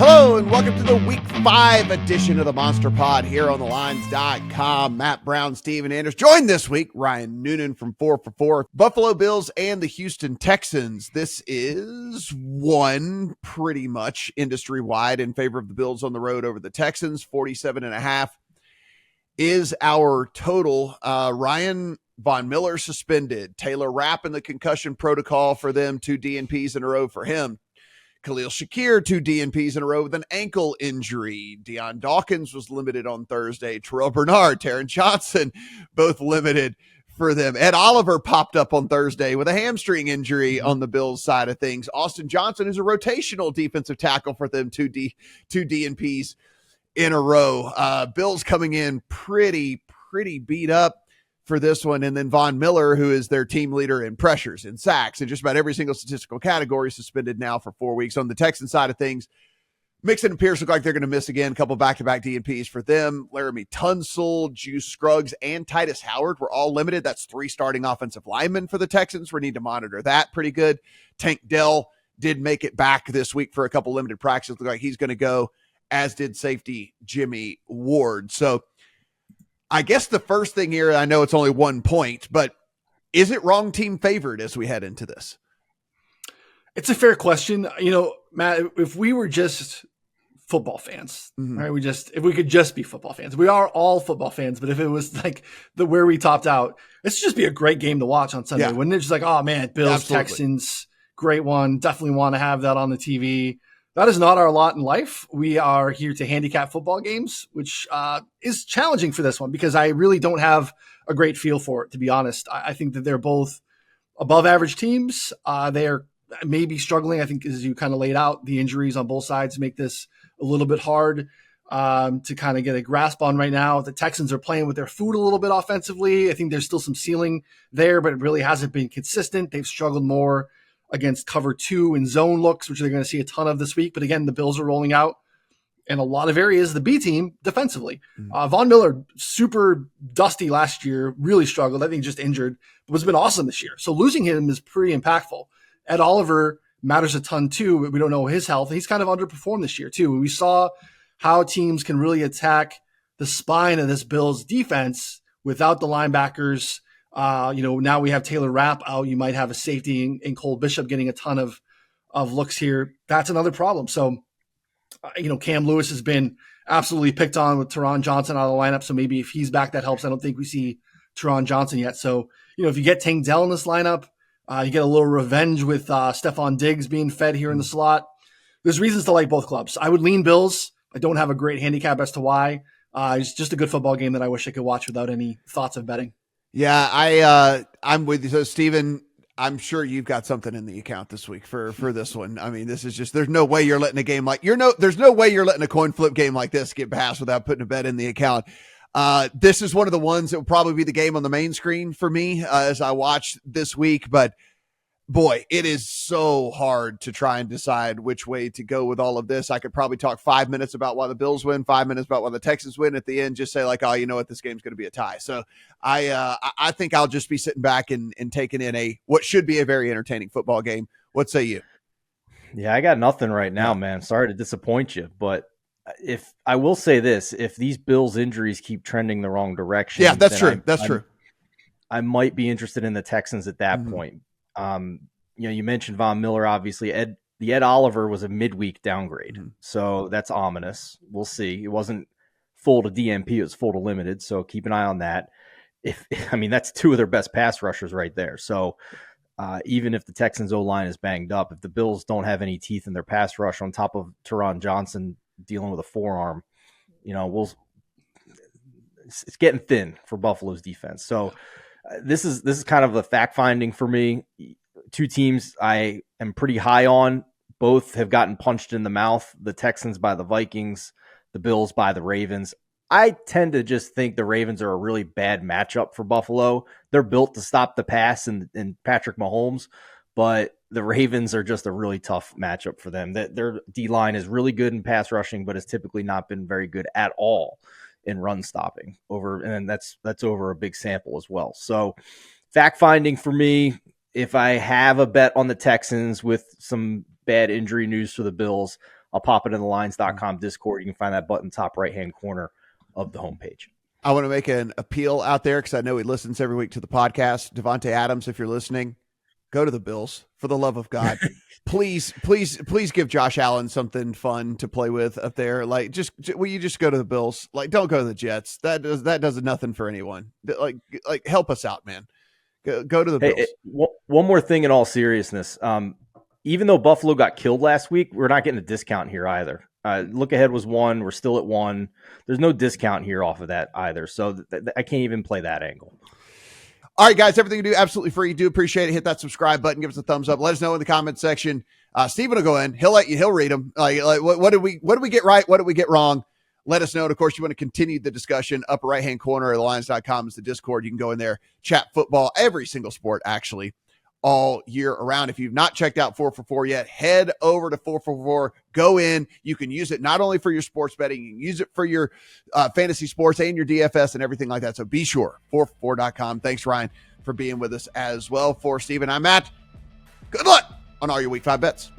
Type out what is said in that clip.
Hello and welcome to the Week 5 edition of the Monster Pod here on thelines.com. Matt Brown, Steven Anders. Joined this week, Ryan Noonan from 4 for 4. Buffalo Bills and the Houston Texans. This is one pretty much industry-wide in favor of the Bills on the road over the Texans. 47.5 is our total. Ryan Von Miller suspended. Taylor Rapp in the concussion protocol for them. 2 DNPs in a row for him. Khalil Shakir, 2 DNPs in a row with an ankle injury. Deion Dawkins was limited on Thursday. Terrell Bernard, Taron Johnson, both limited for them. Ed Oliver popped up on Thursday with a hamstring injury on the Bills side of things. Austin Johnson is a rotational defensive tackle for them, 2 DNPs in a row. Bills coming in pretty beat up for this one. And then Von Miller, who is their team leader in pressures and sacks and just about every single statistical category, suspended now for 4 weeks. On the Texan side of things, Mixon and Pierce look like they're going to miss again. A couple back-to-back DNPs for them. Laramie Tunsil, Juice Scruggs, and Titus Howard were all limited. That's 3 starting offensive linemen for the Texans. We need to monitor that pretty good. Tank Dell did make it back this week for a couple limited practices. Look like he's going to go, as did safety Jimmy Ward. So I guess the first thing here, I know it's only 1 point, but is it wrong team favored as we head into this? It's a fair question. You know, Matt, if we were just football fans, right? If we could just be football fans, we are all football fans, but if it was like where we topped out, this would just be a great game to watch on Sunday. Wouldn't it? Just like, oh man, Bills, Absolutely. Texans, great one. Definitely want to have that on the TV. That is not our lot in life. We are here to handicap football games, which is challenging for this one because I really don't have a great feel for it, to be honest. I think that they're both above average teams. They are maybe struggling. I think as you kind of laid out, the injuries on both sides make this a little bit hard to kind of get a grasp on right now. The Texans are playing with their food a little bit offensively. I think there's still some ceiling there, but it really hasn't been consistent. They've struggled more against cover 2 and zone looks, which they're going to see a ton of this week. But again, the Bills are rolling out in a lot of areas, the B team defensively. Von Miller, super dusty last year, really struggled. I think just injured, but has been awesome this year. So losing him is pretty impactful. Ed Oliver matters a ton too. We don't know his health. He's kind of underperformed this year too. We saw how teams can really attack the spine of this Bills defense without the linebackers. Now we have Taylor Rapp out. You might have a safety in Cole Bishop getting a ton of looks here. That's another problem. So, Cam Lewis has been absolutely picked on with Taron Johnson out of the lineup. So maybe if he's back, that helps. I don't think we see Taron Johnson yet. So, if you get Tank Dell in this lineup, you get a little revenge with Stephon Diggs being fed here in the slot. There's reasons to like both clubs. I would lean Bills. I don't have a great handicap as to why. It's just a good football game that I wish I could watch without any thoughts of betting. Yeah, I'm with you. So, Steven, I'm sure you've got something in the account this week for this one. I mean, this is just, there's no way you're letting a game like, there's no way you're letting a coin flip game like this get past without putting a bet in the account. This is one of the ones that will probably be the game on the main screen for me as I watch this week, but boy, it is so hard to try and decide which way to go with all of this. I could probably talk 5 minutes about why the Bills win, 5 minutes about why the Texans win. At the end, just say like, oh, you know what, this game's going to be a tie. So I think I'll just be sitting back and taking in what should be a very entertaining football game. What say you? Yeah, I got nothing right now, man. Sorry to disappoint you, but if I will say this, if these Bills injuries keep trending the wrong direction, yeah, that's true. That's true. I might be interested in the Texans at that point. You mentioned Von Miller, obviously. Ed Oliver was a midweek downgrade, so that's ominous. We'll see. It wasn't full to DNP; it was full to limited. So keep an eye on that. That's 2 of their best pass rushers right there. So even if the Texans O-line is banged up, if the Bills don't have any teeth in their pass rush on top of Taron Johnson dealing with a forearm, it's getting thin for Buffalo's defense. So this is kind of a fact finding for me. 2 teams I am pretty high on. Both have gotten punched in the mouth. The Texans by the Vikings, the Bills by the Ravens. I tend to just think the Ravens are a really bad matchup for Buffalo. They're built to stop the pass and Patrick Mahomes, but the Ravens are just a really tough matchup for them. Their D-line is really good in pass rushing, but has typically not been very good at all in run stopping and that's over a big sample as well. So fact finding for me, if I have a bet on the Texans with some bad injury news for the Bills, I'll pop it in the lines.com Discord. You can find that button top right-hand corner of the homepage. I want to make an appeal out there because I know he listens every week to the podcast. Devontae Adams, if you're listening, go to the Bills for the love of God. Please give Josh Allen something fun to play with up there. Like, will you just go to the Bills? Like, don't go to the Jets. That does nothing for anyone. Like help us out, man. Go to the Bills. One more thing in all seriousness. Even though Buffalo got killed last week, we're not getting a discount here either. Look ahead was 1. We're still at 1. There's no discount here off of that either. So I can't even play that angle. All right, guys, everything you do absolutely free. Do appreciate it. Hit that subscribe button. Give us a thumbs up. Let us know in the comment section. Steven will go in. He'll read them. Like what did we get right? What did we get wrong? Let us know. And of course, you want to continue the discussion. Upper right-hand corner of the lines.com is the Discord. You can go in there, chat football, every single sport, actually, all year around. If you've not checked out 4for4 yet, head over to 4for4. Go in. You can use it not only for your sports betting, you can use it for your fantasy sports and your DFS and everything like that. So be sure, 4for4.com. Thanks, Ryan, for being with us as well. For Steven, I'm Matt. Good luck on all your Week 5 bets.